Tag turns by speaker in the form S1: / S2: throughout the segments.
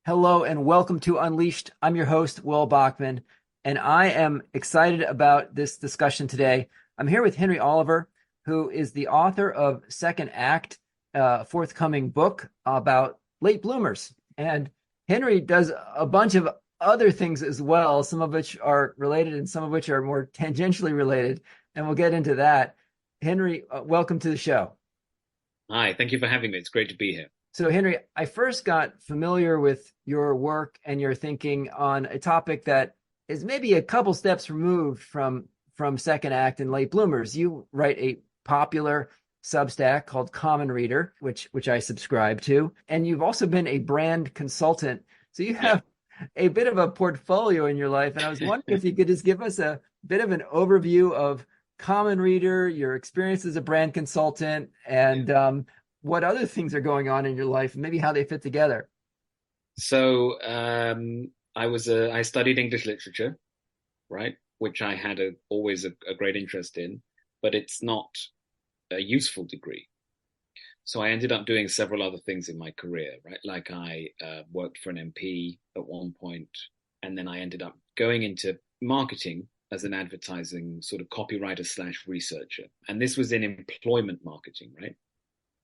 S1: Hello and welcome to Unleashed. I'm your host, Will Bachman, and I am excited about this discussion today. I'm here with Henry Oliver, who is the author of Second Act, a forthcoming book about late bloomers. And Henry does a bunch of other things as well, some of which are related and some of which are more tangentially related. And we'll get into that. Henry, welcome to the show.
S2: Hi, thank you for having me. It's great to be here.
S1: So, Henry, I first got familiar with your work and your thinking on a topic that is maybe a couple steps removed from Second Act and late bloomers. You write a popular Substack called Common Reader, which I subscribe to, and you've also been a brand consultant. So you
S2: Yeah.
S1: have a bit of a portfolio in your life, and I was wondering if you could just give us a bit of an overview of Common Reader, your experience as a brand consultant,
S2: Yeah.
S1: and what other things are going on in your life and maybe how they fit together.
S2: I studied English literature, right? Which I had always a great interest in, but it's not a useful degree. So I ended up doing several other things in my career, right? Like I worked for an MP at one point, and then I ended up going into marketing as an advertising sort of copywriter slash researcher. And this was in employment marketing, right?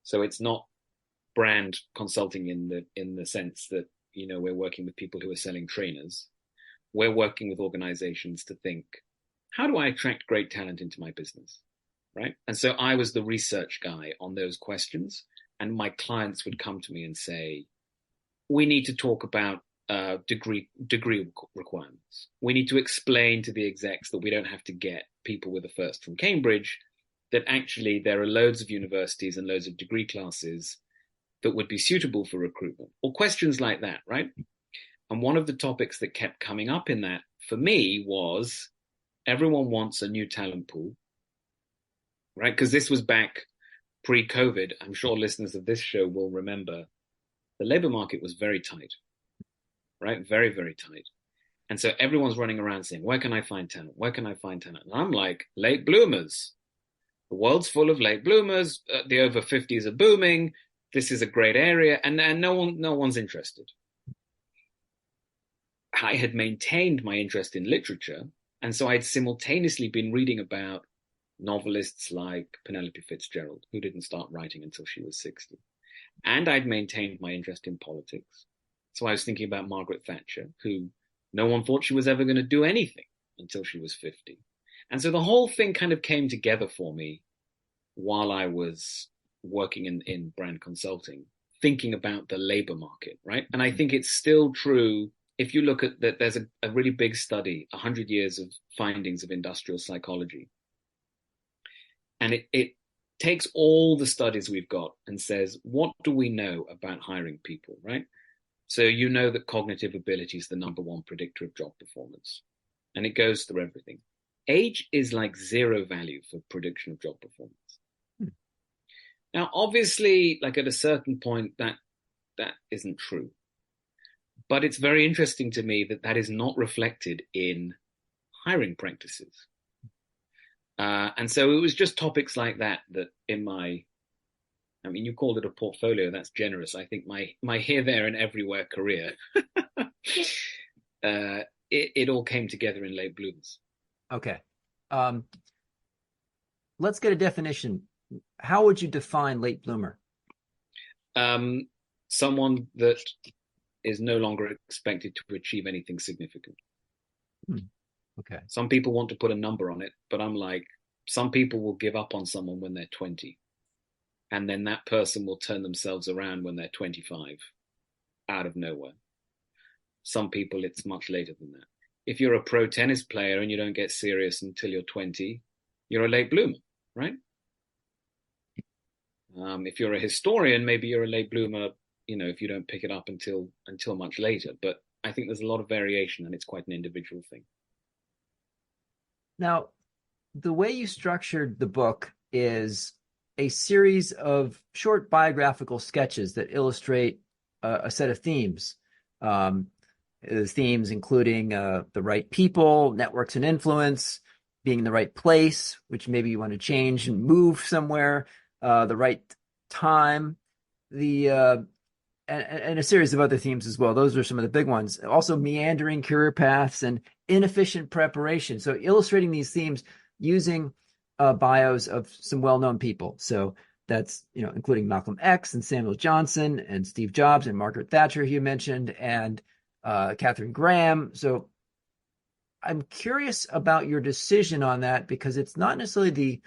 S2: So it's not brand consulting in the sense that we're working with people who are selling trainers. We're working with organizations to think, how do I attract great talent into my business, right? And so I was the research guy on those questions, and my clients would come to me and say, we need to talk about degree requirements. We need to explain to the execs that we don't have to get people with a first from Cambridge, that actually there are loads of universities and loads of degree classes that would be suitable for recruitment, or questions like that, right? And one of the topics that kept coming up in that for me was everyone wants a new talent pool, right? Because this was back pre-COVID. I'm sure listeners of this show will remember the labor market was very tight, right? Very, very tight. And so everyone's running around saying, where can I find talent? Where can I find talent? And I'm like, late bloomers. The world's full of late bloomers. The over 50s are booming. This is a great area, and no one's interested. I had maintained my interest in literature, and so I'd simultaneously been reading about novelists like Penelope Fitzgerald, who didn't start writing until she was 60. And I'd maintained my interest in politics. So I was thinking about Margaret Thatcher, who no one thought she was ever going to do anything until she was 50. And so the whole thing kind of came together for me while I was working in brand consulting, thinking about the labor market, right? And I think it's still true. If you look at that, there's a really big study, 100 years of findings of industrial psychology. And it takes all the studies we've got and says, what do we know about hiring people, right? So you know that cognitive ability is the number one predictor of job performance. And it goes through everything. Age is like zero value for prediction of job performance. Now, obviously, like at a certain point, that isn't true. But it's very interesting to me that is not reflected in hiring practices. And so it was just topics like that in my, I mean, you called it a portfolio. That's generous. I think my here, there, and everywhere career, it all came together in late bloomers.
S1: Okay. Let's get a definition. How would you define late bloomer?
S2: Someone that is no longer expected to achieve anything significant.
S1: Okay.
S2: Some people want to put a number on it, but I'm like, some people will give up on someone when they're 20, and then that person will turn themselves around when they're 25 out of nowhere. Some people, it's much later than that. If you're a pro tennis player and you don't get serious until you're 20, you're a late bloomer, right? If you're a historian, maybe you're a late bloomer, if you don't pick it up until much later. But I think there's a lot of variation, and it's quite an individual thing.
S1: Now, the way you structured the book is a series of short biographical sketches that illustrate a set of themes. Themes including the right people, networks and influence, being in the right place, which maybe you want to change and move somewhere, the right time. The and a series of other themes as well. Those are some of the big ones. Also, meandering career paths and inefficient preparation. So, illustrating these themes using bios of some well-known people. So that's including Malcolm X and Samuel Johnson and Steve Jobs and Margaret Thatcher, you mentioned, and Katharine Graham. So I'm curious about your decision on that because it's not necessarily the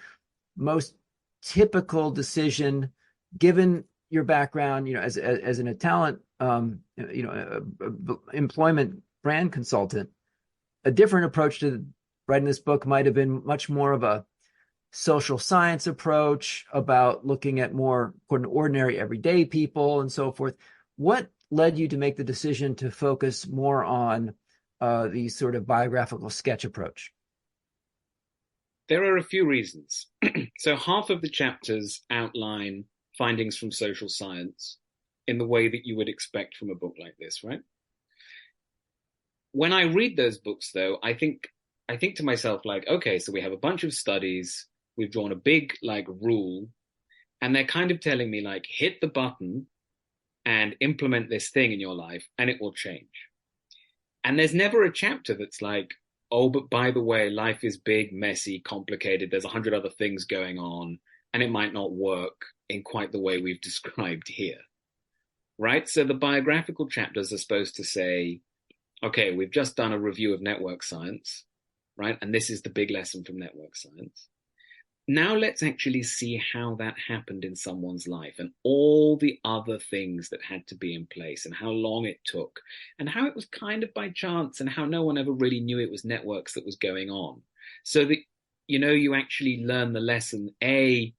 S1: most typical decision given your background, as a talent, employment brand consultant. A different approach to writing this book might have been much more of a social science approach about looking at more ordinary everyday people and so forth. What led you to make the decision to focus more on the sort of biographical sketch approach?
S2: There are a few reasons. So half of the chapters outline findings from social science in the way that you would expect from a book like this, right? When I read those books, though, I think to myself, like, okay, so we have a bunch of studies, we've drawn a big rule, and they're kind of telling me hit the button and implement this thing in your life and it will change. And there's never a chapter that's like, oh, but by the way, life is big, messy, complicated. There's 100 other things going on and it might not work in quite the way we've described here, right? So the biographical chapters are supposed to say, okay, we've just done a review of network science, right? And this is the big lesson from network science. Now let's actually see how that happened in someone's life and all the other things that had to be in place and how long it took and how it was kind of by chance and how no one ever really knew it was networks that was going on. So that, you actually learn the lesson. A,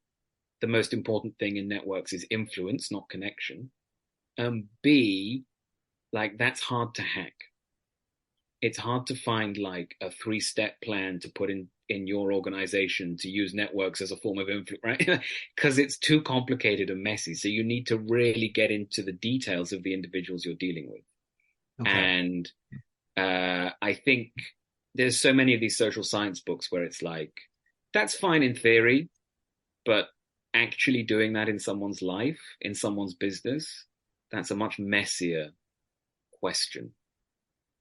S2: the most important thing in networks is influence, not connection. B, that's hard to hack. It's hard to find a 3-step plan to put in your organization to use networks as a form of influence, right? Because it's too complicated and messy. So you need to really get into the details of the individuals you're dealing with. Okay. And I think there's so many of these social science books where it's that's fine in theory, but actually doing that in someone's life, in someone's business, that's a much messier question.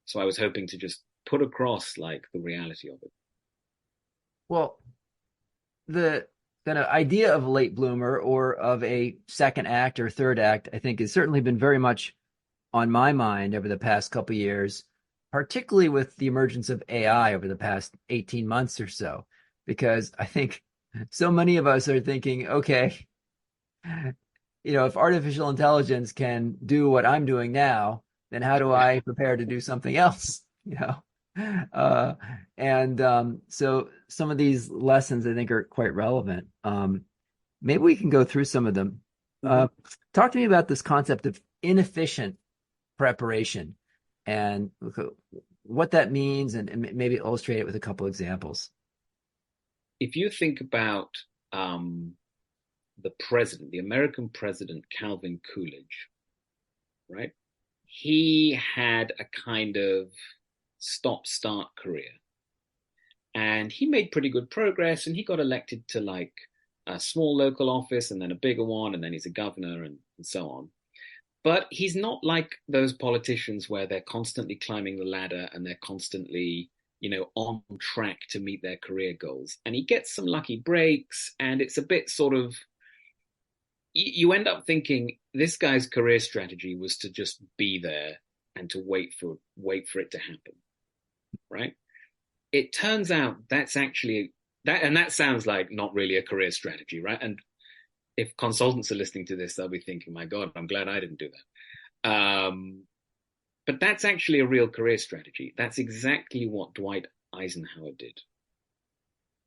S2: So I was hoping to just put across the reality of it.
S1: Well, the kind of idea of a late bloomer or of a second act or third act, I think, has certainly been very much on my mind over the past couple of years, particularly with the emergence of AI over the past 18 months or so, because I think so many of us are thinking, okay, if artificial intelligence can do what I'm doing now, then how do I prepare to do something else? So some of these lessons I think are quite relevant. Maybe we can go through some of them. Talk to me about this concept of inefficient preparation and what that means, and maybe illustrate it with a couple examples.
S2: If you think about the American president, Calvin Coolidge, right? He had a kind of stop-start career. And he made pretty good progress, and he got elected to a small local office and then a bigger one, and then he's a governor and so on. But he's not like those politicians where they're constantly climbing the ladder and they're constantly, on track to meet their career goals. And he gets some lucky breaks, and it's a bit sort of, you end up thinking this guy's career strategy was to just be there and to wait for it to happen, right? It turns out that's actually and that sounds like not really a career strategy, right? And if consultants are listening to this, they'll be thinking, my God, I'm glad I didn't do that. But that's actually a real career strategy. That's exactly what Dwight Eisenhower did,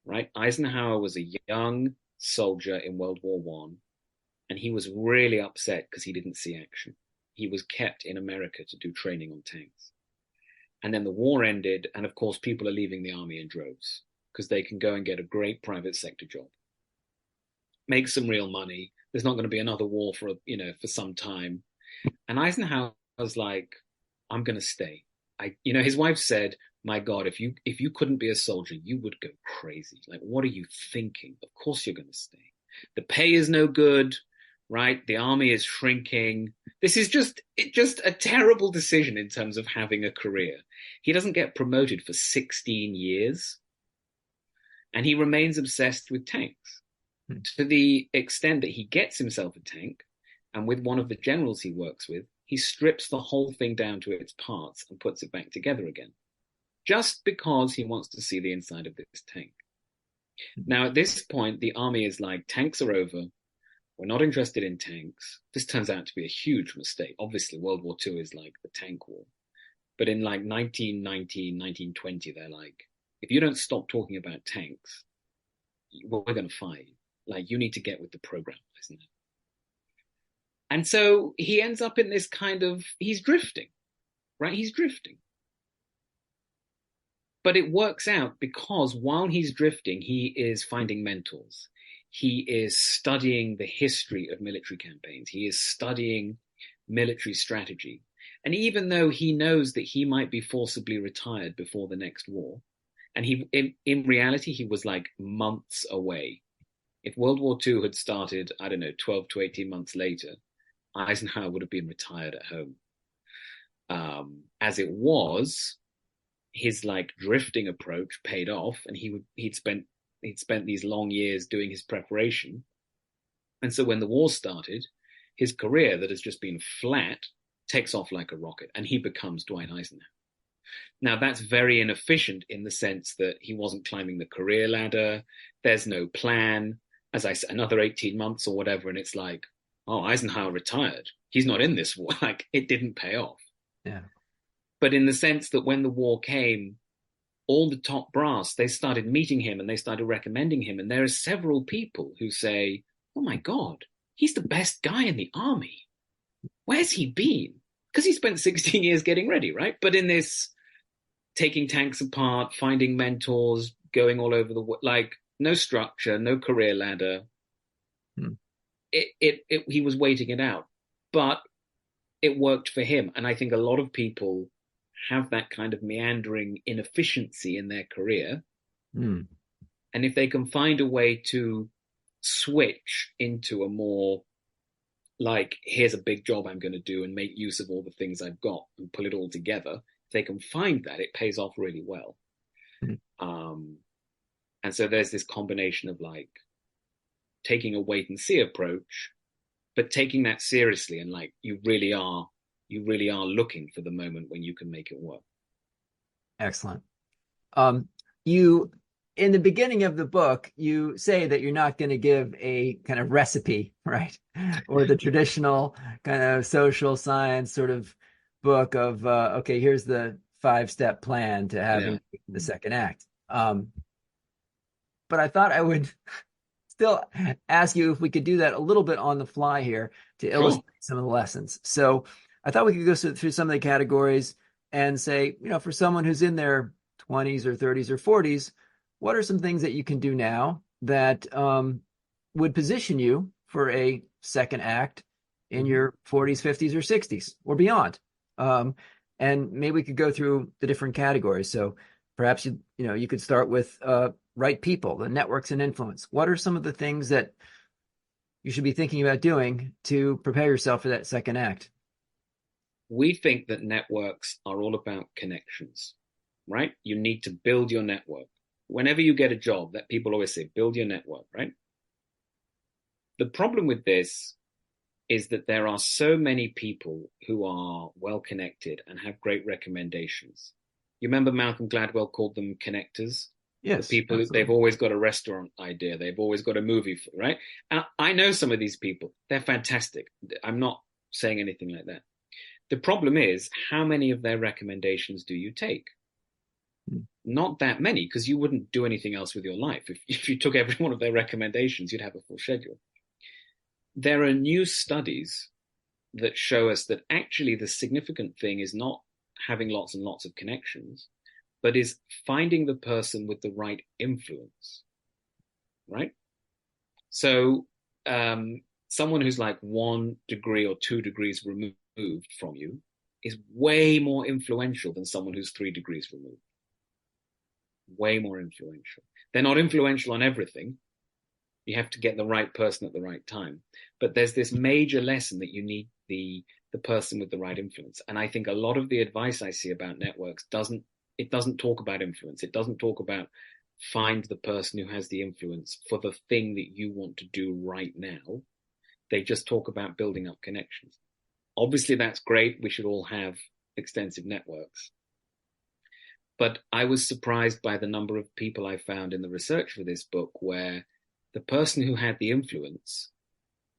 S2: right? Eisenhower was a young soldier in World War I, and he was really upset because he didn't see action. He was kept in America to do training on tanks. And then the war ended, and of course, people are leaving the army in droves because they can go and get a great private sector job, make some real money. There's not going to be another war for some time. And Eisenhower was like, I'm going to stay. His wife said, my God, if you couldn't be a soldier, you would go crazy. What are you thinking? Of course you're going to stay. The pay is no good, right? The army is shrinking. This is just a terrible decision in terms of having a career. He doesn't get promoted for 16 years, and he remains obsessed with tanks to the extent that he gets himself a tank, and with one of the generals he works with, he strips the whole thing down to its parts and puts it back together again, just because he wants to see the inside of this tank. Now, at this point, the army is like, tanks are over. We're not interested in tanks. This turns out to be a huge mistake. Obviously, World War II is like the tank war. But in like 1919, 1920, they're like, if you don't stop talking about tanks, we're going to fight. Like, you need to get with the program, isn't it? And so he ends up in this kind of, he's drifting, right? He's drifting. But it works out because while he's drifting, he is finding mentors. He is studying the history of military campaigns. He is studying military strategy. And even though he knows that he might be forcibly retired before the next war, and he, in reality, he was like months away. If World War II had started, I don't know, 12 to 18 months later, Eisenhower would have been retired at home. As it was, his like drifting approach paid off, and he'd spent these long years doing his preparation. And so when the war started, his career that has just been flat takes off like a rocket, and he becomes Dwight Eisenhower. Now, that's very inefficient in the sense that he wasn't climbing the career ladder. There's no plan. As I said, another 18 months or whatever, and it's like, oh, Eisenhower retired. He's not in this war. Like, it didn't pay off.
S1: Yeah.
S2: But in the sense that when the war came, all the top brass, they started meeting him and they started recommending him. And there are several people who say, oh my God, he's the best guy in the army. Where's he been? Because he spent 16 years getting ready, right? But in this taking tanks apart, finding mentors, going all over the, like, no structure, no career ladder. He was waiting it out, but it worked for him. And I think a lot of people have that kind of meandering inefficiency in their career. And if they can find a way to switch into a more like, here's a big job I'm going to do and make use of all the things I've got and pull it all together, if they can find that, it pays off really well. And so there's this combination of like taking a wait and see approach, but taking that seriously, and like you really are looking for the moment when you can make it work.
S1: Excellent. You, in the beginning of the book, you say that you're not going to give a kind of recipe, right? Or the traditional kind of social science sort of book of, okay, here's the 5-step plan to having the second act. But I thought I would still ask you if we could do that a little bit on the fly here to illustrate some of the lessons. So I thought we could go through some of the categories and say, for someone who's in their 20s or 30s or 40s, what are some things that you can do now that would position you for a second act in your 40s, 50s, or 60s or beyond? And maybe we could go through the different categories. So perhaps you could start with right people, the networks and influence. What are some of the things that you should be thinking about doing to prepare yourself for that second act?
S2: We think that networks are all about connections, right? You need to build your network. Whenever you get a job, that people always say, build your network, right? The problem with this is that there are so many people who are well connected and have great recommendations. You remember Malcolm Gladwell called them connectors?
S1: Yes.
S2: The people, they've always got a restaurant idea. They've always got a movie, right? And I know some of these people. They're fantastic. I'm not saying anything like that. The problem is, how many of their recommendations do you take? Not that many, because you wouldn't do anything else with your life. If you took every one of their recommendations, you'd have a full schedule. There are new studies that show us that actually the significant thing is not having lots and lots of connections, but is finding the person with the right influence, right? So someone who's like 1 degree or 2 degrees removed from you is way more influential than someone who's 3 degrees removed. Way more influential. They're not influential on everything, You have to get the right person at the right time. But there's this major lesson that you need the person with the right influence. And I think a lot of the advice I see about networks doesn't talk about influence. It doesn't talk about find the person who has the influence for the thing that you want to do right now. They just talk about building up connections. Obviously, that's great. We should all have extensive networks. But I was surprised by the number of people I found in the research for this book where the person who had the influence,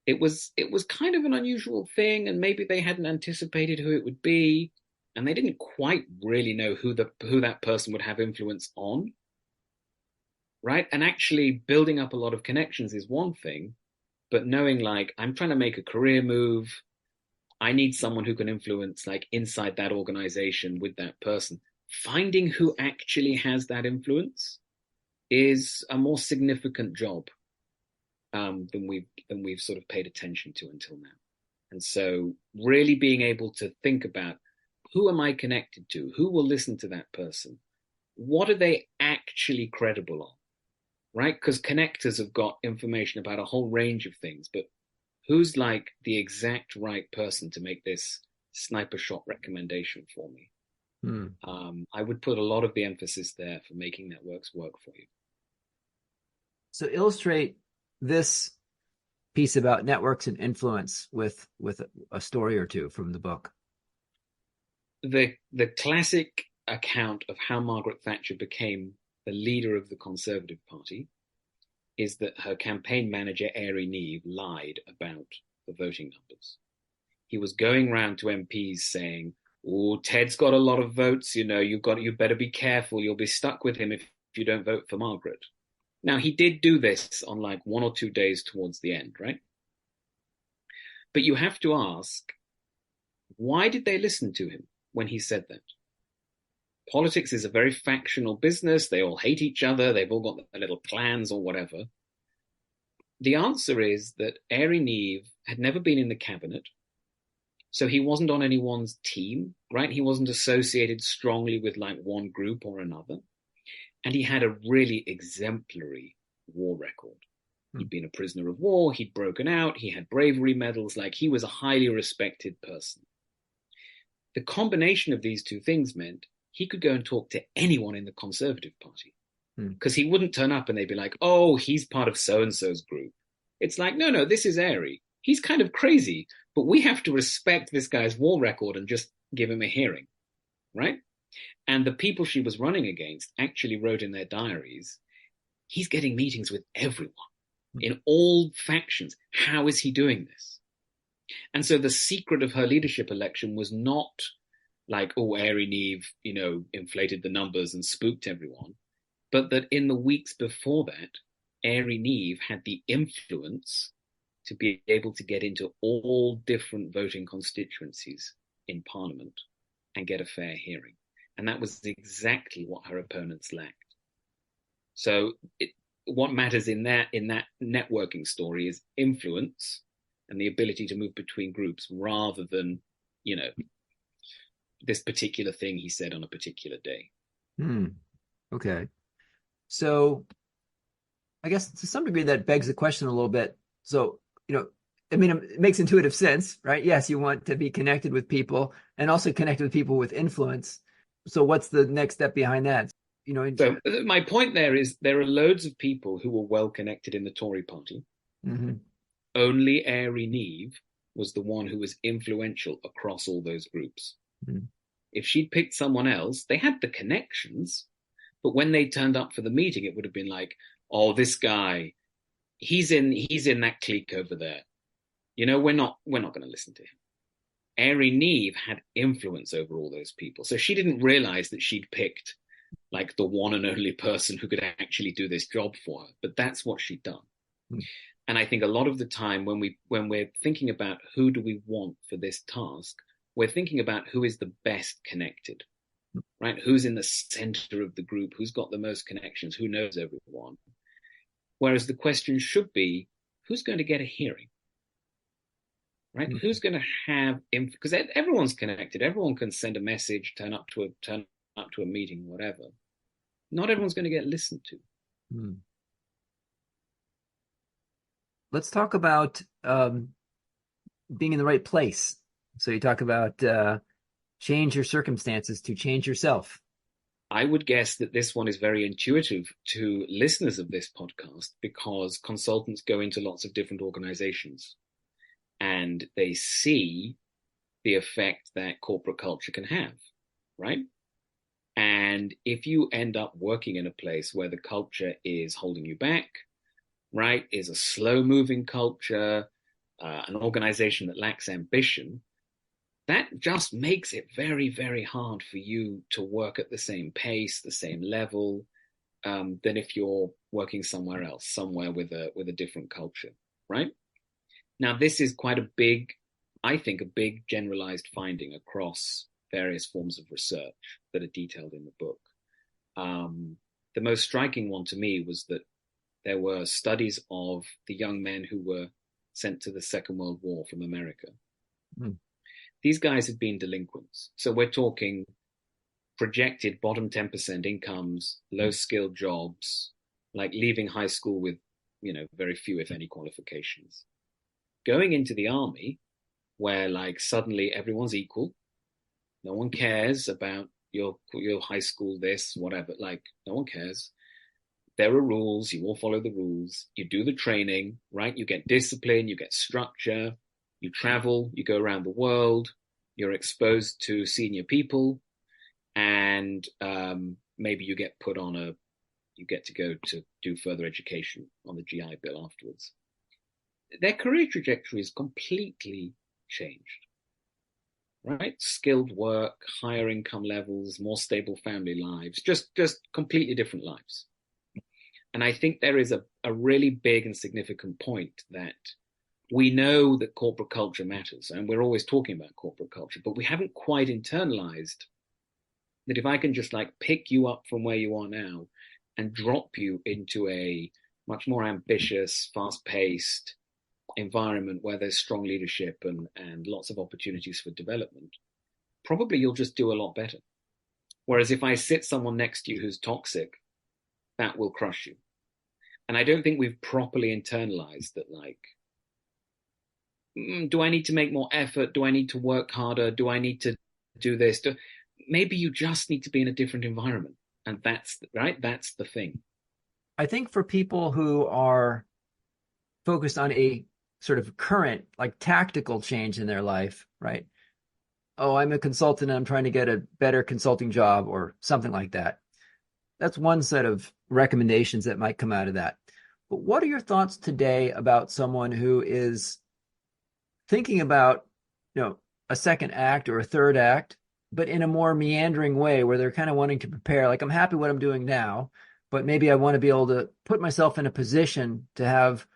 S2: it was kind of an unusual thing, and maybe they hadn't anticipated who it would be, and they didn't quite really know who that person would have influence on. Right? And actually building up a lot of connections is one thing, but knowing like I'm trying to make a career move, I need someone who can influence like inside that organization with that person. Finding who actually has that influence is a more significant job than we've sort of paid attention to until now. And so really being able to think about who am I connected to? Who will listen to that person? What are they actually credible on? Right? Because connectors have got information about a whole range of things, but who's like the exact right person to make this sniper shot recommendation for me? I would put a lot of the emphasis there for making networks work for you.
S1: So illustrate this piece about networks and influence with a story or two from the book.
S2: The classic account of how Margaret Thatcher became the leader of the Conservative Party is that her campaign manager, Airey Neave, lied about the voting numbers. He was going round to MPs saying, "Oh, Ted's got a lot of votes, you better be careful, you'll be stuck with him if you don't vote for Margaret." Now, he did do this on like 1 or 2 days towards the end, right? But you have to ask, why did they listen to him when he said that? Politics is a very factional business. They all hate each other. They've all got their little clans or whatever. The answer is that Airey Neave had never been in the cabinet. So he wasn't on anyone's team, right? He wasn't associated strongly with like one group or another. And he had a really exemplary war record. He'd been a prisoner of war. He'd broken out. He had bravery medals. Like he was a highly respected person. The combination of these two things meant he could go and talk to anyone in the Conservative Party because he wouldn't turn up and they'd be like, "Oh, he's part of so-and-so's group." It's like, no, this is Airey. He's kind of crazy, but we have to respect this guy's war record and just give him a hearing, right? And the people she was running against actually wrote in their diaries, he's getting meetings with everyone in all factions. How is he doing this? And so the secret of her leadership election was not like, oh, Airey Neave, inflated the numbers and spooked everyone, but that in the weeks before that, Airey Neave had the influence to be able to get into all different voting constituencies in Parliament and get a fair hearing. And that was exactly what her opponents lacked. So what matters in that networking story is influence and the ability to move between groups rather than, this particular thing he said on a particular day.
S1: Okay. So I guess to some degree that begs the question a little bit. So, it makes intuitive sense, right? Yes, you want to be connected with people and also connect with people with influence. So what's the next step behind that?
S2: So my point there is there are loads of people who were well connected in the Tory party. Only Airey Neave was the one who was influential across all those groups. If she'd picked someone else, they had the connections, but when they turned up for the meeting, it would have been like, "Oh, this guy, he's in that clique over there. We're not going to listen to him." Airey Neave had influence over all those people. So she didn't realize that she'd picked like the one and only person who could actually do this job for her. But that's what she'd done. And I think a lot of the time when we're thinking about who do we want for this task, we're thinking about who is the best connected, right? Who's in the center of the group? Who's got the most connections? Who knows everyone? Whereas the question should be, who's going to get a hearing? Right? Who's going to have because everyone's connected. Everyone can send a message, turn up to a meeting, whatever. Not everyone's going to get listened to.
S1: let's talk about being in the right place. So you talk about change your circumstances to change yourself.
S2: I would guess that this one is very intuitive to listeners of this podcast because consultants go into lots of different organizations and they see the effect that corporate culture can have, right? And if you end up working in a place where the culture is holding you back, right, is a slow moving culture, an organization that lacks ambition, that just makes it very, very hard for you to work at the same pace, the same level, than if you're working somewhere else, somewhere with a different culture, right? Now, this is quite a big, I think, a big generalized finding across various forms of research that are detailed in the book. The most striking one to me was that there were studies of the young men who were sent to the Second World War from America. Mm. These guys had been delinquents. So we're talking projected bottom 10% incomes, low skilled jobs, like leaving high school with, very few, if any, qualifications. Going into the army, where like suddenly everyone's equal, no one cares about your high school, this, whatever, like no one cares. There are rules, you all follow the rules, you do the training, right? You get discipline, you get structure, you travel, you go around the world, you're exposed to senior people, and maybe you get you get to go to do further education on the GI Bill afterwards. Their career trajectory is completely changed, right? Skilled work, higher income levels, more stable family lives, just completely different lives. And I think there is a really big and significant point that we know that corporate culture matters, and we're always talking about corporate culture, but we haven't quite internalized that if I can just like pick you up from where you are now and drop you into a much more ambitious, fast-paced environment where there's strong leadership and lots of opportunities for development, probably you'll just do a lot better. Whereas if I sit someone next to you who's toxic, that will crush you. And I don't think we've properly internalized that, like, do I need to make more effort? Do I need to work harder? Do I need to do this? Maybe you just need to be in a different environment. And that's right. That's the thing.
S1: I think for people who are focused on a sort of current, like tactical change in their life, right? Oh, I'm a consultant and I'm trying to get a better consulting job or something like that. That's one set of recommendations that might come out of that. But what are your thoughts today about someone who is thinking about, a second act or a third act, but in a more meandering way where they're kind of wanting to prepare, like I'm happy what I'm doing now, but maybe I want to be able to put myself in a position to have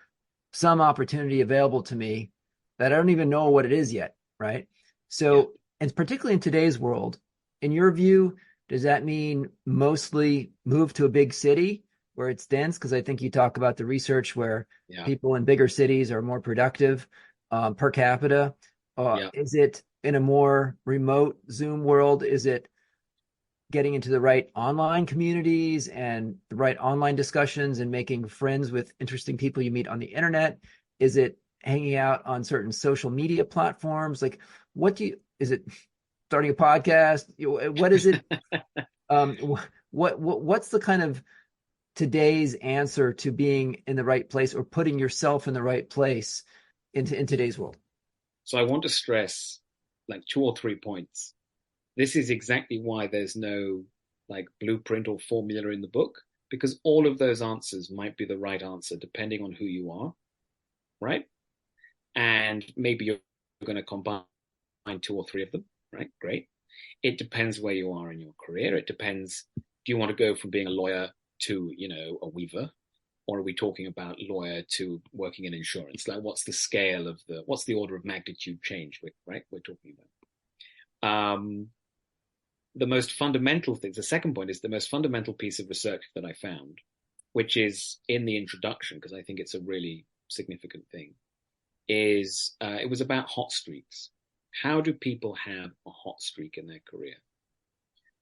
S1: some opportunity available to me that I don't even know what it is yet, right? So, and particularly in today's world, in your view, does that mean mostly move to a big city where it's dense? Because I think you talk about the research where people in bigger cities are more productive per capita. Is it in a more remote Zoom world? Is it getting into the right online communities and the right online discussions and making friends with interesting people you meet on the internet? Is it hanging out on certain social media platforms? Like, is it starting a podcast? What is it? What's the kind of today's answer to being in the right place or putting yourself in the right place in today's world?
S2: So I want to stress like 2 or 3 points. This is exactly why there's no like blueprint or formula in the book, because all of those answers might be the right answer depending on who you are, right? And maybe you're going to combine 2 or 3 of them, right? Great. It depends where you are in your career. It depends, do you want to go from being a lawyer to, a weaver? Or are we talking about lawyer to working in insurance? Like what's the order of magnitude change, right? We're talking about. The most fundamental thing, the second point is the most fundamental piece of research that I found, which is in the introduction, because I think it's a really significant thing, is it was about hot streaks. How do people have a hot streak in their career?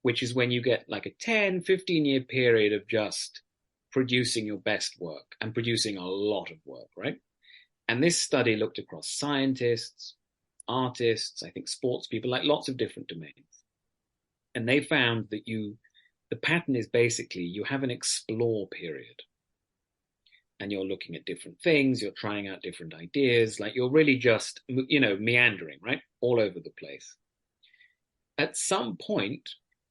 S2: Which is when you get like a 10, 15-year period of just producing your best work and producing a lot of work, right? And this study looked across scientists, artists, I think sports people, like lots of different domains. And they found that the pattern is basically you have an explore period and you're looking at different things, you're trying out different ideas, like you're really just, meandering, right? All over the place. At some point,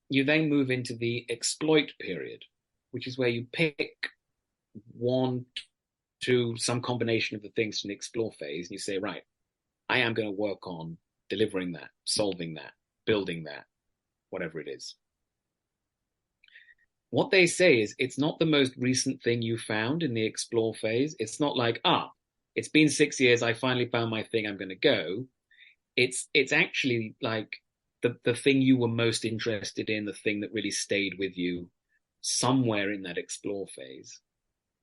S2: you then move into the exploit period, which is where you pick one, two, some combination of the things from the explore phase, and you say, right, I am going to work on delivering that, solving that, building that, whatever it is. What they say is it's not the most recent thing you found in the explore phase. It's not like, it's been 6 years, I finally found my thing, I'm going to go. It's actually like the thing you were most interested in, the thing that really stayed with you somewhere in that explore phase.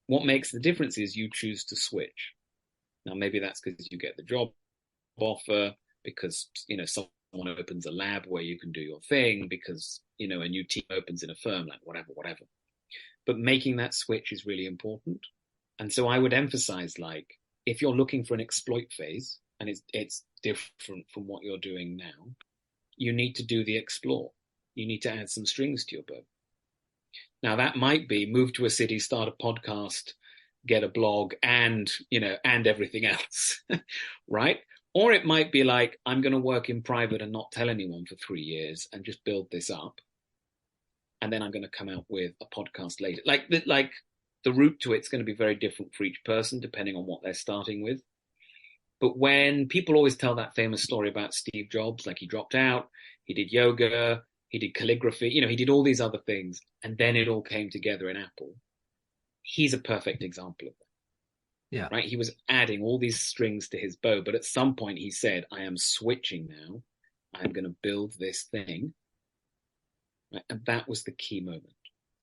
S2: What makes the difference is you choose to switch. Now, maybe that's because you get the job offer, because, someone opens a lab where you can do your thing, because, a new team opens in a firm, like whatever. But making that switch is really important. And so I would emphasize, like, if you're looking for an exploit phase and it's different from what you're doing now, you need to do the explore. You need to add some strings to your bow. Now, that might be move to a city, start a podcast, get a blog, and everything else, right? Or it might be like, I'm going to work in private and not tell anyone for 3 years and just build this up. And then I'm going to come out with a podcast later. Like the route to it's going to be very different for each person, depending on what they're starting with. But when people always tell that famous story about Steve Jobs, like he dropped out, he did yoga, he did calligraphy, he did all these other things, and then it all came together in Apple. He's a perfect example of that.
S1: Yeah.
S2: Right. He was adding all these strings to his bow, but at some point he said, I am switching now. I'm going to build this thing. Right? And that was the key moment.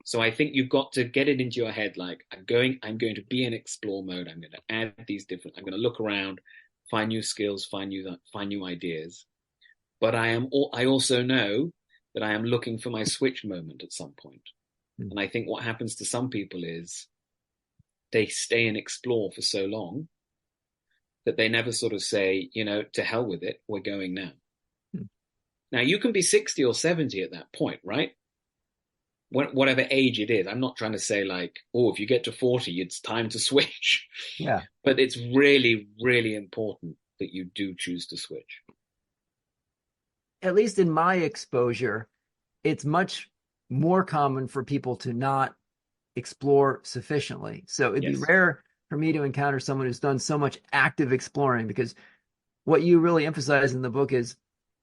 S2: So I think you've got to get it into your head, like, I'm going to be in explore mode. I'm going to add I'm going to look around, find new skills, find new ideas. But I also know that I am looking for my switch moment at some point. Mm. And I think what happens to some people is they stay and explore for so long that they never sort of say, to hell with it, we're going now. Hmm. Now, you can be 60 or 70 at that point, right? Whatever age it is. I'm not trying to say like, if you get to 40, it's time to switch.
S1: Yeah.
S2: But it's really, really important that you do choose to switch.
S1: At least in my exposure, it's much more common for people to not explore sufficiently. So it'd be rare for me to encounter someone who's done so much active exploring, because what you really emphasize in the book is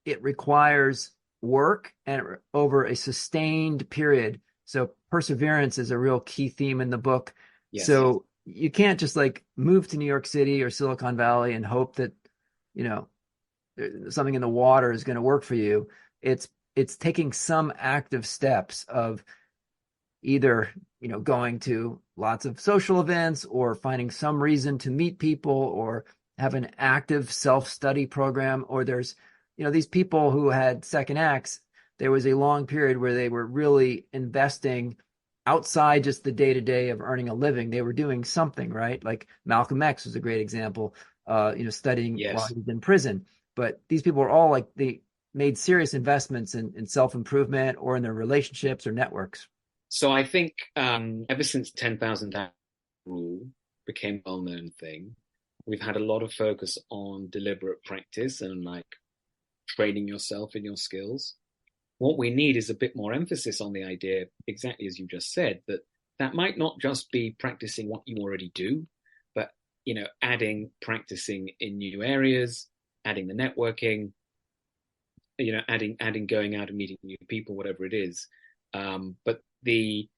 S1: it requires work and over a sustained period. So perseverance is a real key theme in the book. Yes. So you can't just like move to New York City or Silicon Valley and hope that, something in the water is going to work for you. It's taking some active steps of either, going to lots of social events or finding some reason to meet people or have an active self-study program. Or there's, these people who had second acts, there was a long period where they were really investing outside just the day-to-day of earning a living. They were doing something, right? Like Malcolm X was a great example, studying while he was in prison. But these people were all like, they made serious investments in self-improvement or in their relationships or networks.
S2: So I think ever since 10,000 hour rule became a well-known thing, we've had a lot of focus on deliberate practice and like training yourself in your skills. What we need is a bit more emphasis on the idea, exactly as you just said, that might not just be practicing what you already do, but, adding practicing in new areas, adding the networking, adding going out and meeting new people, whatever it is. But the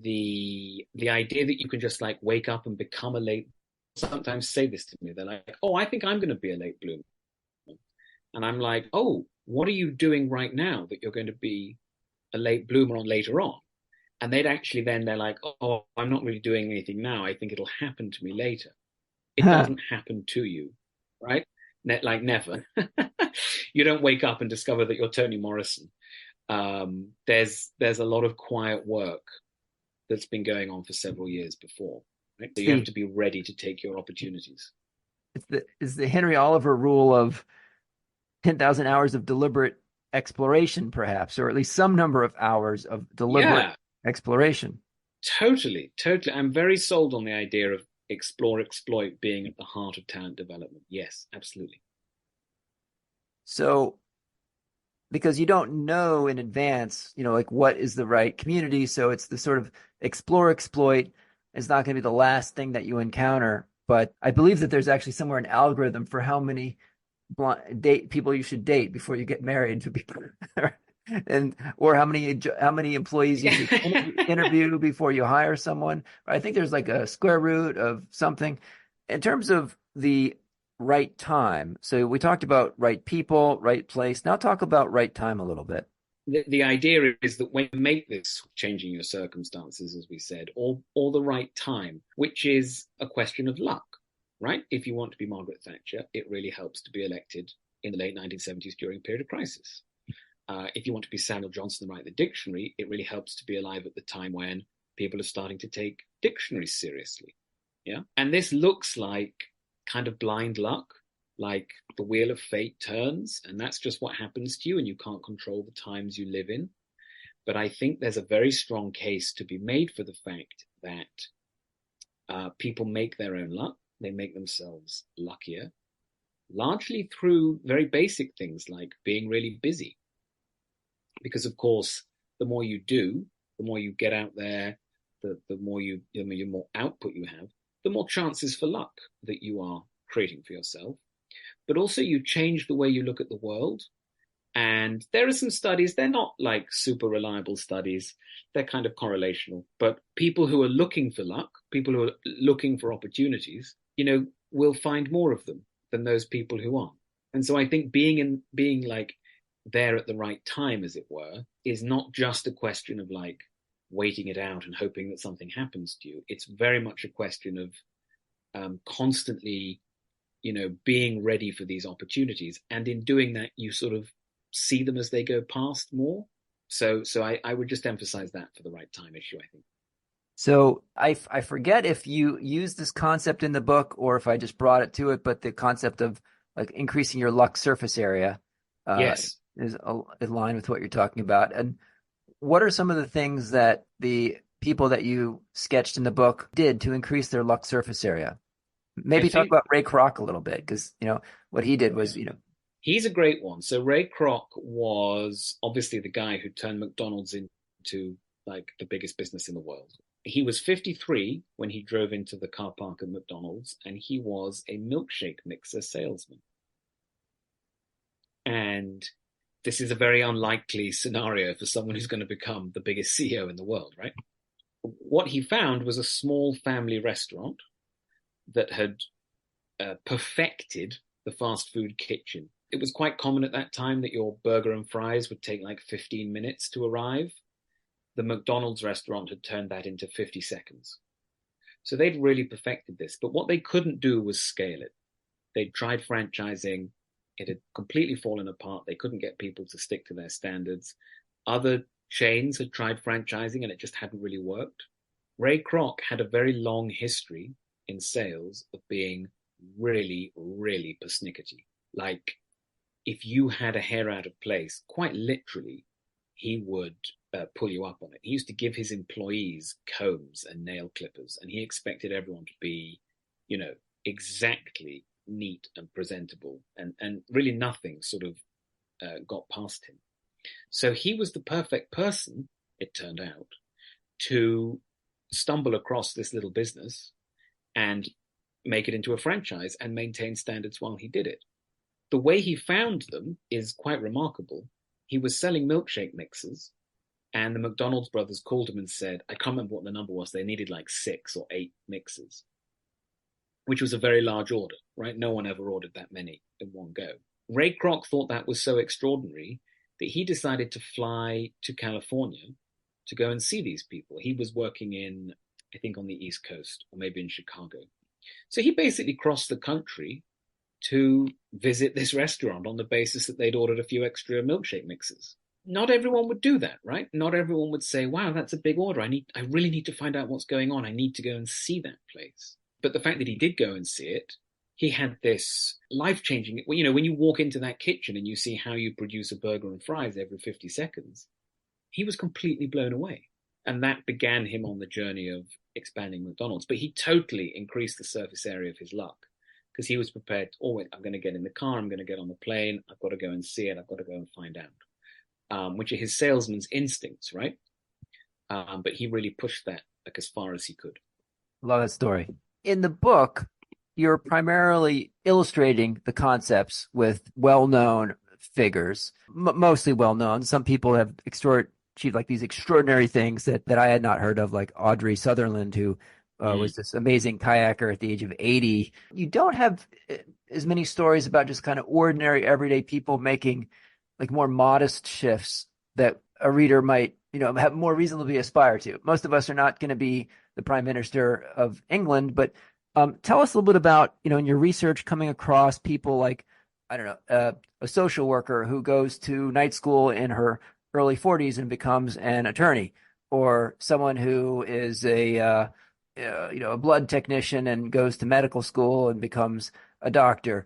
S2: idea that you can just like wake up and become a late, sometimes say this to me, they're like, I think I'm going to be a late bloomer. And I'm like, what are you doing right now that you're going to be a late bloomer on later on? And they're like, I'm not really doing anything now. I think it'll happen to me later. It doesn't happen to you, right? Like never. You don't wake up and discover that you're Toni Morrison. There's a lot of quiet work that's been going on for several years before, right? So you have to be ready to take your opportunities.
S1: it's the Henry Oliver rule of 10,000 hours of deliberate exploration, perhaps, or at least some number of hours of deliberate
S2: Yeah,
S1: exploration.
S2: totally, totally. I'm very sold on the idea of explore, exploit being at the heart of talent development. Yes, absolutely.
S1: So, because you don't know in advance, like what is the right community. So it's the sort of explore, exploit is not going to be the last thing that you encounter. But I believe that there's actually somewhere an algorithm for how many date people you should date before you get married to be and or how many employees you should interview before you hire someone. I think there's like a square root of something in terms of the right time. So we talked about right people, right place. Now talk about right time a little bit.
S2: The idea is that when you make this changing your circumstances, as we said, or the right time, which is a question of luck, right? If you want to be Margaret Thatcher, it really helps to be elected in the late 1970s during a period of crisis. If you want to be Samuel Johnson and write the dictionary, it really helps to be alive at the time when people are starting to take dictionaries seriously. Yeah. And this looks like kind of blind luck, like the wheel of fate turns, and that's just what happens to you, and you can't control the times you live in. But I think there's a very strong case to be made for the fact that people make their own luck. They make themselves luckier, largely through very basic things like being really busy. Because, of course, the more you do, the more you get out there, the more the more output you have, the more chances for luck that you are creating for yourself. But also you change the way you look at the world. And there are some studies, they're not like super reliable studies, they're kind of correlational. But people who are looking for luck, people who are looking for opportunities, will find more of them than those people who aren't. And so I think being like there at the right time, as it were, is not just a question of like waiting it out and hoping that something happens to you. It's very much a question of constantly, being ready for these opportunities. And in doing that, you sort of see them as they go past more. So I would just emphasize that for the right time issue, I think.
S1: So I forget if you use this concept in the book or if I just brought it to it, but the concept of like increasing your luck surface area
S2: Yes.
S1: is in line with what you're talking about. And what are some of the things that the people that you sketched in the book did to increase their luck surface area?
S2: I
S1: Maybe talk
S2: think,
S1: about Ray Kroc a little bit, because what he did was,
S2: he's a great one. So Ray Kroc was obviously the guy who turned McDonald's into like the biggest business in the world. He was 53 when he drove into the car park at McDonald's, and he was a milkshake mixer salesman. And this is a very unlikely scenario for someone who's going to become the biggest CEO in the world, right? What he found was a small family restaurant that had perfected the fast food kitchen. It was quite common at that time that your burger and fries would take like 15 minutes to arrive. The McDonald's restaurant had turned that into 50 seconds. So they'd really perfected this. But what they couldn't do was scale it. They'd tried franchising. It had completely fallen apart. They couldn't get people to stick to their standards. Other chains had tried franchising and it just hadn't really worked. Ray Kroc had a very long history in sales of being really, really persnickety. Like, if you had a hair out of place, quite literally, he would pull you up on it. He used to give his employees combs and nail clippers, and he expected everyone to be, exactly neat and presentable, and really nothing sort of got past him. So he was the perfect person, it turned out, to stumble across this little business and make it into a franchise and maintain standards while he did it. The way he found them is quite remarkable. He was selling milkshake mixers, and the McDonald's brothers called him and said, I can't remember what the number was, they needed like 6 or 8 mixers, which was a very large order, right? No one ever ordered that many in one go. Ray Kroc thought that was so extraordinary that he decided to fly to California to go and see these people. He was working in, I think, on the East Coast or maybe in Chicago. So he basically crossed the country to visit this restaurant on the basis that they'd ordered a few extra milkshake mixes. Not everyone would do that, right? Not everyone would say, wow, that's a big order. I really need to find out what's going on. I need to go and see that place. But the fact that he did go and see it he had this life-changing, you know, when you walk into that kitchen and you see how you produce a burger and fries every 50 seconds, he was completely blown away. And that began him on the journey of expanding McDonald's. But he totally increased the surface area of his luck because he was prepared. Oh, I'm going to get in the car. I'm going to get on the plane. I've got to go and see it. I've got to go and find out, which are his salesman's instincts, right? But he really pushed that like as far as he could.
S1: Love that story. In the book, you're primarily illustrating the concepts with well-known figures, mostly well-known. Some people have achieved like these extraordinary things that I had not heard of, like Audrey Sutherland, who was this amazing kayaker at the age of 80. You don't have as many stories about just kind of ordinary, everyday people making like more modest shifts that a reader might, have more reasonably aspire to. Most of us are not going to be the Prime Minister of England, but tell us a little bit about, in your research coming across people like, I don't know, a social worker who goes to night school in her early 40s and becomes an attorney, or someone who is a blood technician and goes to medical school and becomes a doctor.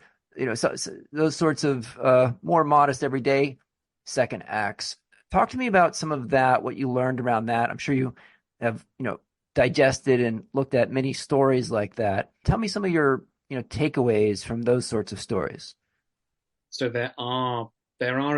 S1: So those sorts of more modest everyday second acts. Talk to me about some of that, what you learned around that. I'm sure you have, digested and looked at many stories like that. Tell me some of your, takeaways from those sorts of stories.
S2: So there are,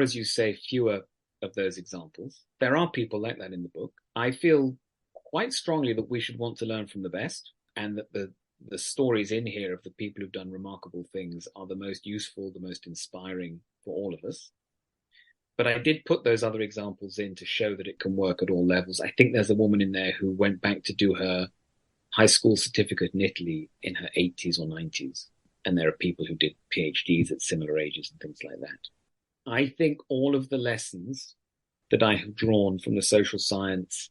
S2: as you say, fewer of those examples. There are people like that in the book. I feel quite strongly that we should want to learn from the best, and that the stories in here of the people who've done remarkable things are the most useful, the most inspiring for all of us. But I did put those other examples in to show that it can work at all levels. I think there's a woman in there who went back to do her high school certificate in Italy in her 80s or 90s. And there are people who did PhDs at similar ages and things like that. I think all of the lessons that I have drawn from the social science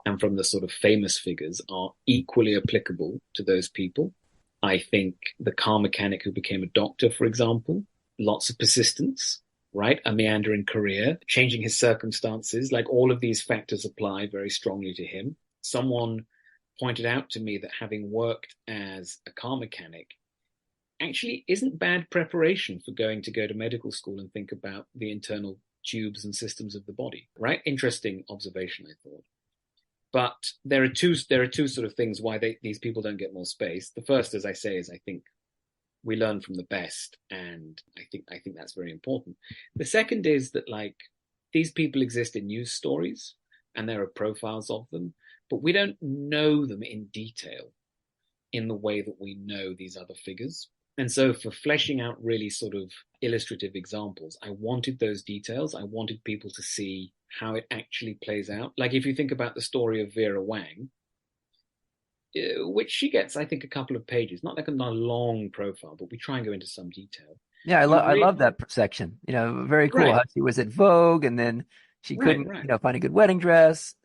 S2: and from the sort of famous figures are equally applicable to those people. I think the car mechanic who became a doctor, for example, lots of persistence, right? A meandering career, changing his circumstances, like all of these factors apply very strongly to him. Someone pointed out to me that having worked as a car mechanic actually isn't bad preparation for going to medical school and think about the internal tubes and systems of the body, right? Interesting observation, I thought. But there are two sort of things why these people don't get more space. The first, as I say, is I think we learn from the best, and I think that's very important. The second is that like these people exist in news stories and there are profiles of them, but we don't know them in detail in the way that we know these other figures. And so for fleshing out really sort of illustrative examples, I wanted those details. I wanted people to see how it actually plays out. Like if you think about the story of Vera Wang, which she gets, I think, a couple of pages, not like a long profile, but we try and go into some detail.
S1: Yeah, I love that section. Very cool.
S2: Right.
S1: How she was at Vogue and then she couldn't,
S2: Right.
S1: find a good wedding dress.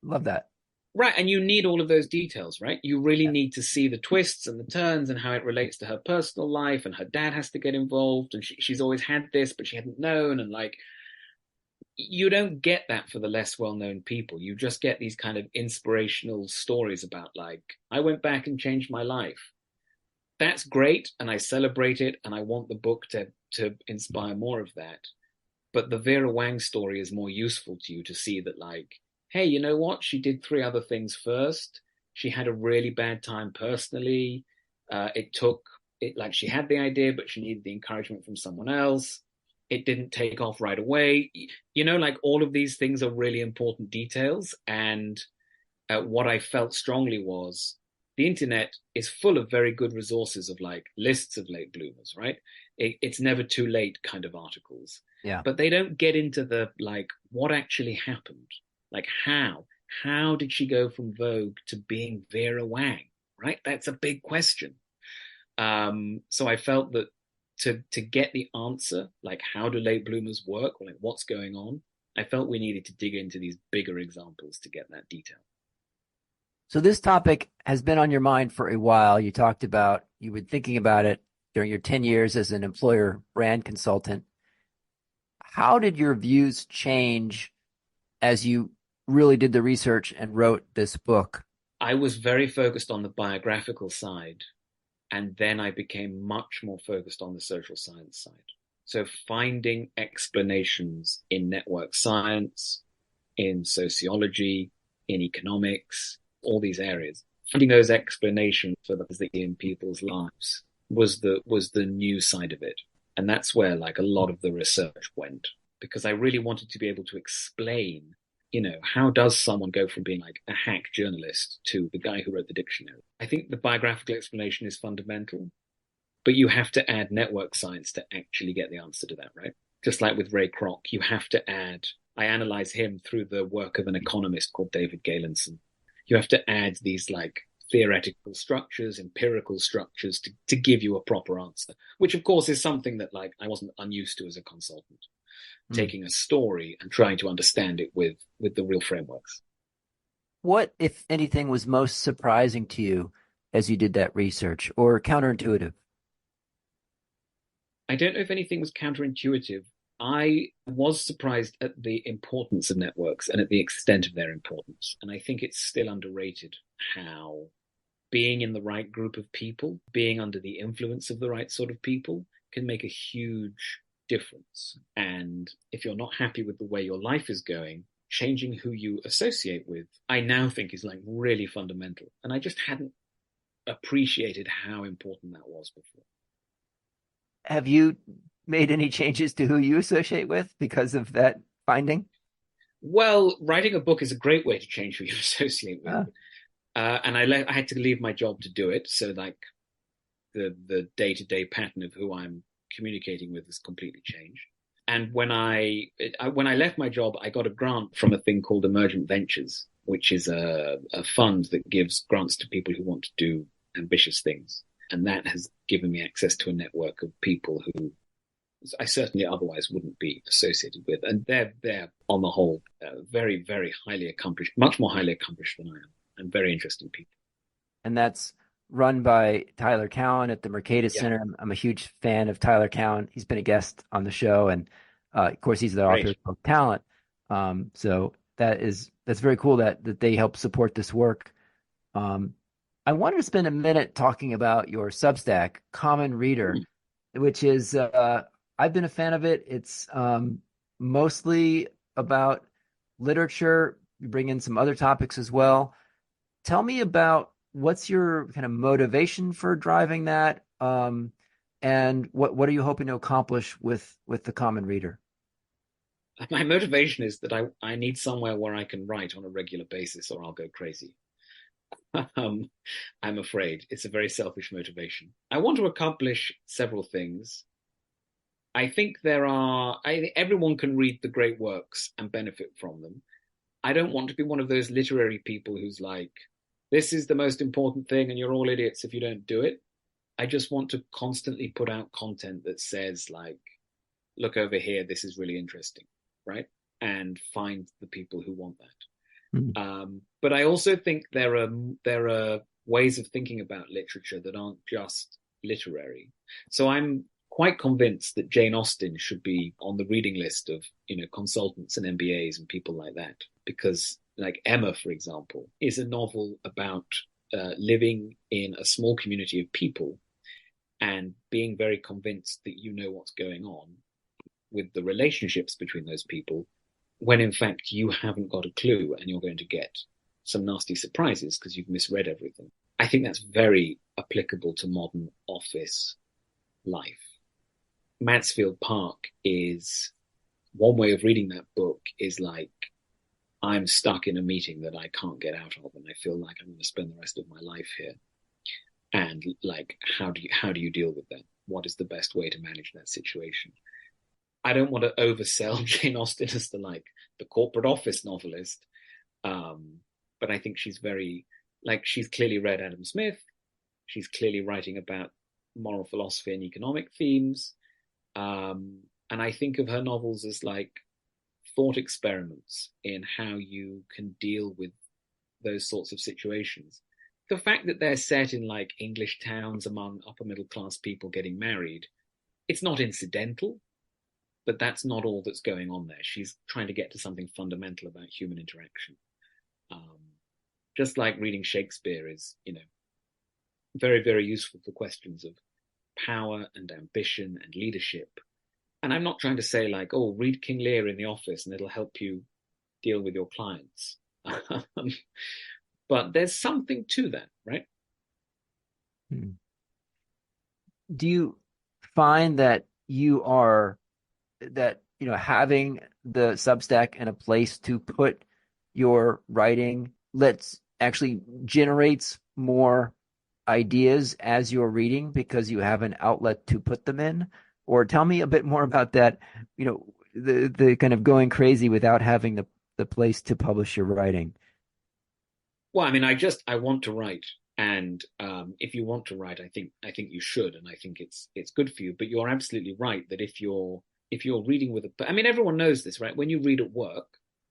S1: Love that.
S2: Right. And you need all of those details, right? You really need to see the twists and the turns and how it relates to her personal life, and her dad has to get involved, and she's always had this, but she hadn't known. And like, you don't get that for the less well-known people. You just get these kind of inspirational stories about like, I went back and changed my life. That's great, and I celebrate it, and I want the book to inspire more of that. But the Vera Wang story is more useful to you to see that like, hey, you know what? She did 3 other things first. She had a really bad time personally. Like she had the idea, but she needed the encouragement from someone else. It didn't take off right away. Like all of these things are really important details. And what I felt strongly was the internet is full of very good resources of like lists of late bloomers, right? It's never too late kind of articles.
S1: Yeah.
S2: But they don't get into the like what actually happened. Like how did she go from Vogue to being Vera Wang, right? That's a big question. So I felt that to get the answer, like how do late bloomers work, or like what's going on, I felt we needed to dig into these bigger examples to get that detail.
S1: So this topic has been on your mind for a while. You talked about, you were thinking about it during your 10 years as an employer brand consultant. How did your views change as you really did the research and wrote this book?
S2: I was very focused on the biographical side. And then I became much more focused on the social science side. So finding explanations in network science, in sociology, in economics, all these areas, finding those explanations for the in people's lives was the new side of it. And that's where like a lot of the research went, because I really wanted to be able to explain, how does someone go from being like a hack journalist to the guy who wrote the dictionary? I think the biographical explanation is fundamental, but you have to add network science to actually get the answer to that, right? Just like with Ray Kroc, I analyze him through the work of an economist called David Galenson. You have to add these like theoretical structures, empirical structures to give you a proper answer, which of course is something that like I wasn't unused to as a consultant, taking a story and trying to understand it with the real frameworks.
S1: What, if anything, was most surprising to you as you did that research or counterintuitive?
S2: I don't know if anything was counterintuitive. I was surprised at the importance of networks and at the extent of their importance. And I think it's still underrated how being in the right group of people, being under the influence of the right sort of people, can make a huge difference. And if you're not happy with the way your life is going, changing who you associate with, I now think is like really fundamental. And I just hadn't appreciated how important that was before.
S1: Have you made any changes to who you associate with because of that finding?
S2: Well, writing a book is a great way to change who you associate with.
S1: Uh,
S2: And I had to leave my job to do it. So like the day-to-day pattern of who I'm communicating with has completely changed. And when I left my job, I got a grant from a thing called Emergent Ventures, which is a fund that gives grants to people who want to do ambitious things. And that has given me access to a network of people who I certainly otherwise wouldn't be associated with. And they're on the whole, very, very highly accomplished, much more highly accomplished than I am, and very interesting people.
S1: and that's run by Tyler Cowen at the Mercatus
S2: Yeah,
S1: Center. I'm a huge fan of Tyler Cowen. He's been a guest on the show, and of course, he's the author
S2: great.
S1: of the book Talent. So that's very cool that they help support this work. Um, I wanted to spend a minute talking about your Substack, Common Reader,
S2: Hmm.
S1: which is I've been a fan of it. It's mostly about literature. You bring in some other topics as well. Tell me about what's your kind of motivation for driving that, and what are you hoping to accomplish with the Common Reader?
S2: My motivation is that I need somewhere where I can write on a regular basis or I'll go crazy. um, I'm afraid it's a very selfish motivation. I want to accomplish several things. I think everyone can read the great works and benefit from them. I don't want to be one of those literary people who's like, this is the most important thing and you're all idiots if you don't do it. I just want to constantly put out content that says like, look over here, this is really interesting, right? And find the people who want
S1: Mhm.
S2: that. But I also think there are ways of thinking about literature that aren't just literary. So I'm quite convinced that Jane Austen should be on the reading list of consultants and MBAs and people like that, because like Emma, for example, is a novel about living in a small community of people and being very convinced that you know what's going on with the relationships between those people, when in fact you haven't got a clue and you're going to get some nasty surprises because you've misread everything. I think that's very applicable to modern office life. Mansfield Park is one way of reading that book is like I'm stuck in a meeting that I can't get out of and I feel like I'm going to spend the rest of my life here. And like how do you deal with that? What is the best way to manage that situation? I don't want to oversell Jane Austen as the corporate office novelist, but I think she's clearly read Adam Smith. She's clearly writing about moral philosophy and economic themes, and I think of her novels as like thought experiments in how you can deal with those sorts of situations. The fact that they're set in like English towns among upper middle class people getting married, it's not incidental, but that's not all that's going on there. She's trying to get to something fundamental about human interaction. Um, just like reading Shakespeare is, very, very useful for questions of power and ambition and leadership. And I'm not trying to say like, oh, read King Lear in the office and it'll help you deal with your clients. But there's something to that, right?
S1: Do you find that having the Substack and a place to put your writing let's actually generates more ideas as you're reading because you have an outlet to put them in? Or tell me a bit more about that, the kind of going crazy without having the place to publish your writing.
S2: Well, I mean, I want to write, and if you want to write, I think you should, and I think it's good for you. But you're absolutely right that if you're reading with I mean, everyone knows this, right? When you read at work,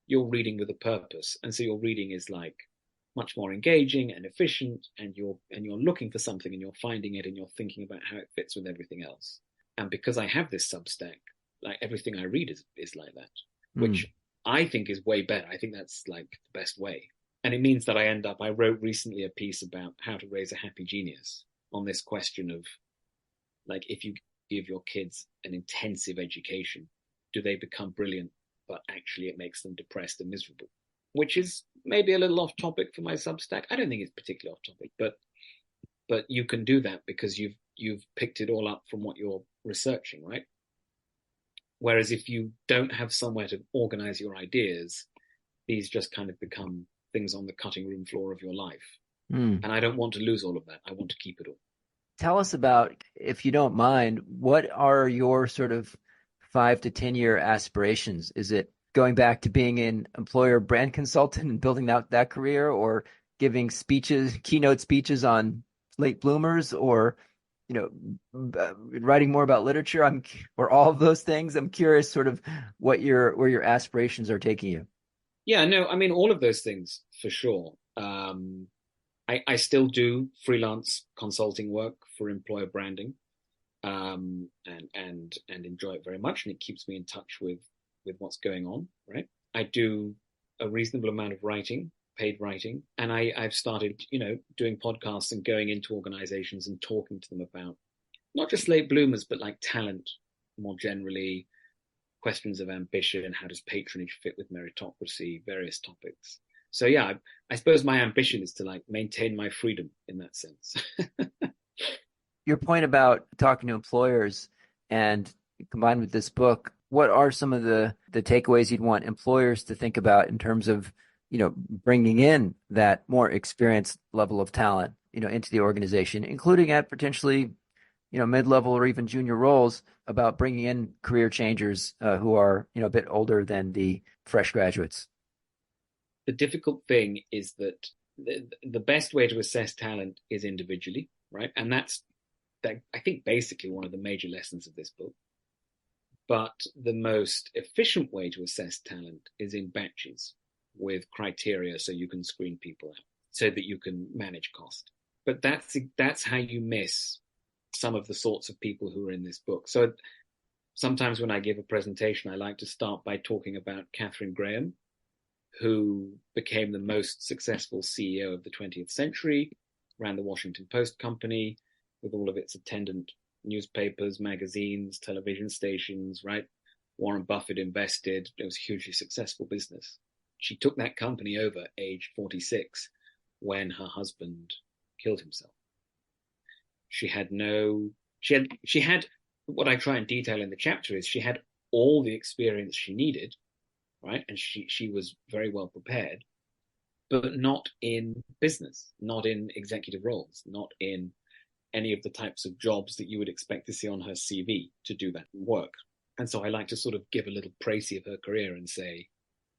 S2: you're reading with a purpose, and so your reading is like much more engaging and efficient, and you're looking for something, and you're finding it, and you're thinking about how it fits with everything else. And because I have this Substack, like everything I read is like that, which I think is way better. I think that's like the best way. And it means that I wrote recently a piece about how to raise a happy genius on this question of like, if you give your kids an intensive education, do they become brilliant, but actually it makes them depressed and miserable? Which is maybe a little off topic for my Substack. I don't think it's particularly off topic, but you can do that because you've picked it all up from what you're researching, right? Whereas if you don't have somewhere to organize your ideas, these just kind of become things on the cutting room floor of your life. And I don't want to lose all of that. I want to keep it all.
S1: Tell us about, if you don't mind, what are your sort of 5 to 10 year aspirations? Is it going back to being an employer brand consultant and building out that career, or giving speeches, keynote speeches on late bloomers, or writing more about literature? Or all of those things. I'm curious, sort of, where your aspirations are taking you.
S2: Yeah, no, I mean, all of those things for sure. I still do freelance consulting work for employer branding, and enjoy it very much, and it keeps me in touch with what's going on. Right, I do a reasonable amount of writing, paid writing, and I've started, doing podcasts and going into organizations and talking to them about not just late bloomers, but like talent more generally, questions of ambition, and how does patronage fit with meritocracy, various topics. So yeah, I suppose my ambition is to like maintain my freedom in that sense.
S1: Your point about talking to employers and combined with this book, what are some of the takeaways you'd want employers to think about in terms of, bringing in that more experienced level of talent, into the organization, including at potentially, mid-level or even junior roles, about bringing in career changers who are, a bit older than the fresh graduates?
S2: The difficult thing is that the best way to assess talent is individually, right? And that's I think basically one of the major lessons of this book. But the most efficient way to assess talent is in batches with criteria, so you can screen people out, so that you can manage cost. But that's how you miss some of the sorts of people who are in this book. So sometimes when I give a presentation, I like to start by talking about Katharine Graham, who became the most successful CEO of the 20th century, ran the Washington Post Company with all of its attendant newspapers, magazines, television stations, right? Warren Buffett invested. It was a hugely successful business. She took that company over age 46 when her husband killed himself. She had what I try and detail in the chapter is she had all the experience she needed, right? And she was very well prepared, but not in business, not in executive roles, not in any of the types of jobs that you would expect to see on her CV to do that work. And so I like to sort of give a little précis of her career and say,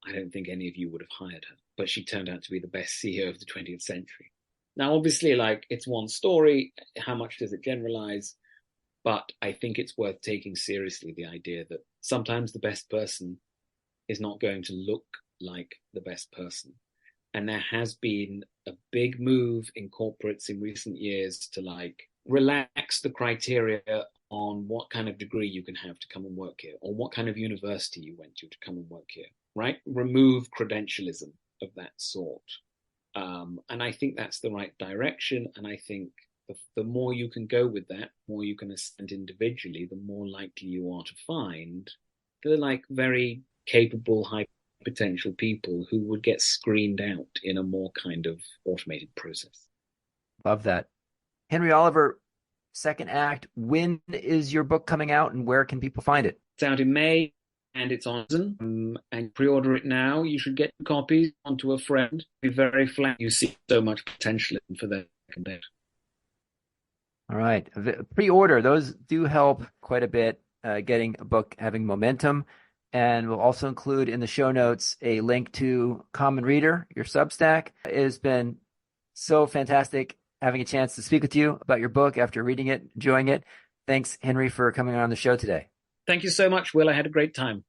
S2: I don't think any of you would have hired her, but she turned out to be the best CEO of the 20th century. Now, obviously, like, it's one story. How much does it generalize? But I think it's worth taking seriously the idea that sometimes the best person is not going to look like the best person. And there has been a big move in corporates in recent years to like relax the criteria on what kind of degree you can have to come and work here, or what kind of university you went to come and work here, right? Remove credentialism of that sort. And I think that's the right direction. And I think The more you can go with that, the more you can ascend individually, the more likely you are to find the like very capable, high potential people who would get screened out in a more kind of automated process.
S1: Love that. Henry Oliver, second act. When is your book coming out and where can people find it?
S2: It's out in May and it's on Amazon. And pre-order it now. You should get copies onto a friend. Be very flat. You see so much potential for the second act.
S1: All right. Pre-order. Those do help quite a bit getting a book having momentum. And we'll also include in the show notes a link to Common Reader, your Substack. It has been so fantastic having a chance to speak with you about your book after reading it, enjoying it. Thanks, Henry, for coming on the show today.
S2: Thank you so much, Will. I had a great time.